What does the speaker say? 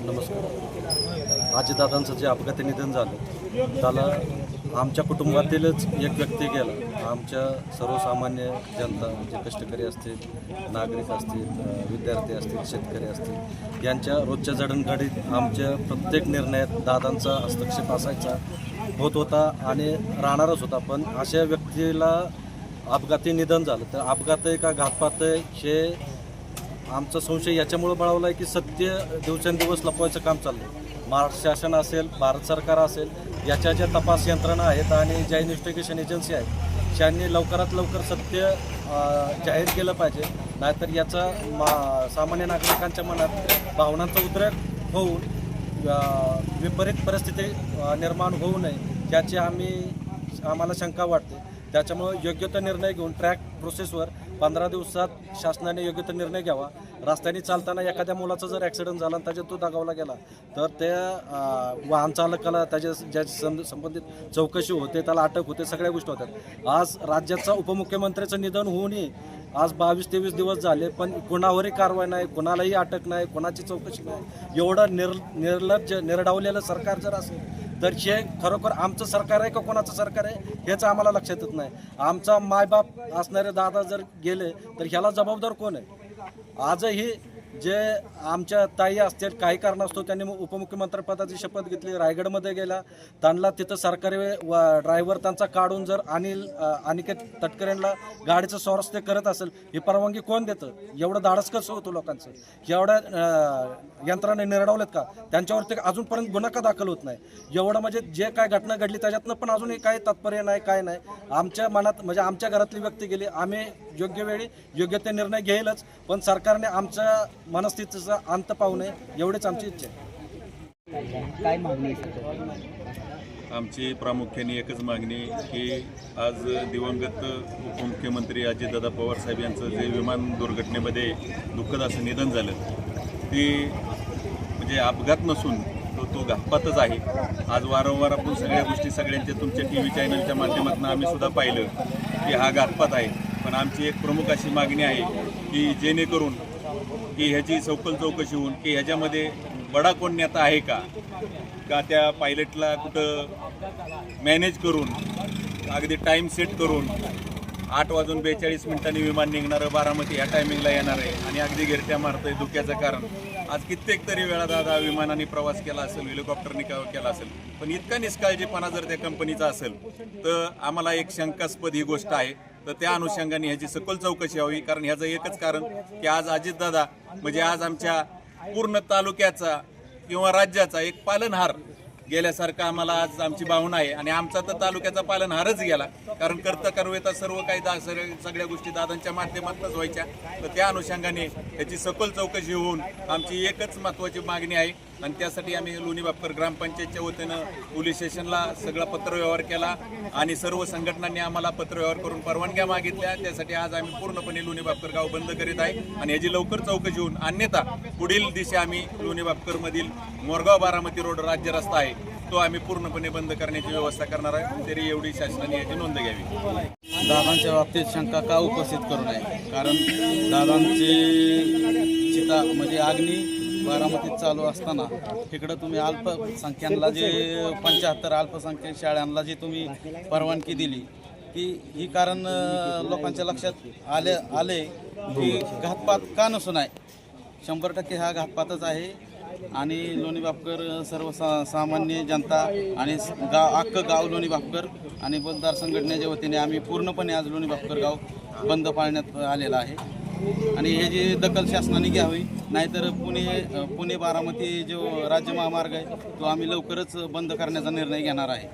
नमस्कार. अजितदादांचं जे अपघाती निधन झालं त्याला आमच्या कुटुंबातीलच एक व्यक्ती गेला. आमच्या सर्वसामान्य जनता जे कष्टकरी असतील, नागरिक असतील, विद्यार्थी असतील, शेतकरी असतील, यांच्या रोजच्या जडणघडीत आमच्या प्रत्येक निर्णयात दादांचा हस्तक्षेप असायचा होत होता आणि राहणारच होता. पण अशा व्यक्तीला अपघाती निधन झालं तर अपघात आहे का घातपात आहे हे आमचा संशय याच्यामुळे बळावला आहे की सत्य दिवसेंदिवस लपवायचं काम चाललं आहे. महाराष्ट्र शासन असेल, भारत सरकार असेल, याच्या ज्या तपास यंत्रणा आहेत आणि ज्या इन्व्हेस्टिगेशन एजन्सी आहेत त्यांनी लवकरात लवकर सत्य जाहीर केलं पाहिजे. नाहीतर याचा सामान्य नागरिकांच्या मनात भावनांचा उद्रेक होऊन विपरीत परिस्थिती निर्माण होऊ नये याची आम्हाला शंका वाटते. त्याच्यामुळे योग्य तो निर्णय घेऊन ट्रॅक प्रोसेसवर 15 दिवसात शासनाने योग्य तो निर्णय घ्यावा. रस्त्याने चालताना एखाद्या मुलाचा जर ॲक्सिडेंट झाला आणि त्याच्यात तो दगावला गेला तर त्या वाहन चालकाला ज्याच्या संबंधित चौकशी होते, त्याला अटक होते, सगळ्या गोष्टी होतात. आज राज्याचा उपमुख्यमंत्र्याचं निधन होऊनही आज 22-23 दिवस झाले पण कोणावरही कारवाई नाही, कोणालाही अटक नाही, कोणाची चौकशी नाही. एवढं निर्लज्ज निरडावलेलं सरकार जर असेल तर हे खरोखर आमचं सरकार आहे का कोणाचं सरकार आहे हेच आम्हाला लक्षात येत नाही. आमचा मायबाप असणारे दादा जर गेले तर ह्याला जबाबदार कोण आहे? आजही जे आमच्या ताई असतील काही कारणास्तव त्यांनी उपमुख्यमंत्रीपदाची शपथ घेतली, रायगडमध्ये गेला, त्यांना तिथं सरकारी ड्रायव्हर त्यांचा काढून जर अनिकेत तटकरेंना गाडीचं स्वारस्य करत असेल ही परवानगी कोण देतं? एवढं धाडस कसं होतं लोकांचं? एवढ्या यंत्राने निरडावलेत का? त्यांच्यावरती अजूनपर्यंत गुन्हा का दाखल होत नाही? एवढं म्हणजे जे काय घटना घडली त्याच्यातनं पण अजूनही काही तात्पर्य नाही, काय नाही. आमच्या मनात म्हणजे आमच्या घरातली व्यक्ती गेली, आम्ही योग्य वेळी योग्य ते निर्णय घेईलच, पण सरकारने आमच्या मनस्थितीचा अंत पाहू नये एवढीच आमची इच्छा आहे. काय मागणी आहे? आमची प्रामुख्याने एकच मागणी की आज दिवंगत उपमुख्यमंत्री अजितदादा पवार साहेब यांचं जे विमान दुर्घटनेमध्ये दुःखद असं निधन झालं ते म्हणजे अपघात नसून तो घातपातच आहे. आज वारंवार आपण सगळ्या गोष्टी सगळ्यांच्या तुमच्या TV चॅनलच्या माध्यमातून आम्ही सुद्धा पाहिलं की हा घातपात आहे. पण आमची एक प्रमुख अशी मागणी आहे की जेणेकरून की ह्याची सखोल चौकशी होऊन की ह्याच्यामध्ये बडा कोण नेता आहे का त्या पायलटला कुठं मॅनेज करून अगदी टाईम सेट करून 8:42 विमान निघणारं बारामती ह्या टायमिंगला येणार आहे आणि अगदी गिरट्या मारतंय धुक्याचं कारण. आज कित्येक तरी वेळा दादा विमानाने प्रवास केला असेल, हेलिकॉप्टरने केला असेल, पण इतका निष्काळजीपणा जर त्या कंपनीचा असेल तर आम्हाला एक शंकास्पद ही गोष्ट आहे. तर त्या अनुषंगाने ह्याची सखोल चौकशी व्हावी. कारण ह्याचं एकच कारण की आज अजितदादा म्हणजे आज आमच्या पूर्ण तालुक्याचा किंवा राज्याचा एक पालनहार गेल्यासारखं आम्हाला आज आमची भावना आहे. आणि आमचा तर तालुक्याचा पालनहारच गेला, कारण करता करवेता सर्व काही सगळ्या गोष्टी दादांच्या माध्यमातूनच व्हायच्या. तर त्या अनुषंगाने याची सखोल चौकशी होऊन आमची एकच महत्त्वाची मागणी आहे. आणि त्यासाठी आम्ही लोणी बापकर ग्रामपंचायतच्या वतीनं पोलीस स्टेशनला सगळा पत्रव्यवहार केला आणि सर्व संघटनांनी आम्हाला पत्रव्यवहार करून परवानग्या मागितल्या. त्यासाठी आज आम्ही पूर्णपणे लोणी बापकर गाव बंद करीत आहे आणि याची लवकर चौकशी होऊन अन्यथा पुढील दिशा आम्ही लोणी बापकरमधील मोरगाव बारामती रोड राज्य रस्ता आहे तो आम्ही पूर्णपणे बंद करण्याची व्यवस्था करणार आहे. तरी एवढी शासनाने याची नोंद घ्यावी. दादांच्या बाबतीत शंका का उपस्थित करू नये? कारण दादांची चिता म्हणजे अग्नी बारामतीत चालू असताना इकडं तुम्ही अल्पसंख्यांना जे 75 अल्पसंख्याक शाळांना जी तुम्ही परवानगी दिली की ही कारण लोकांच्या लक्षात आले की घातपात का नसून आहे. 100% हा घातपातच आहे. आणि लोणी बापकर सामान्य जनता आणि अख्खं गाव लोणी बापकर आणि मतदार संघटनेच्या वतीने आम्ही पूर्णपणे आज लोणी बापकर गाव बंद पाळण्यात आलेलं आहे. आणि हे जी दखल शासनाने घ्यावी, नाहीतर पुणे बारामती जो राज्य महामार्ग आहे तो आम्ही लवकरच बंद करण्याचा निर्णय घेणार आहे.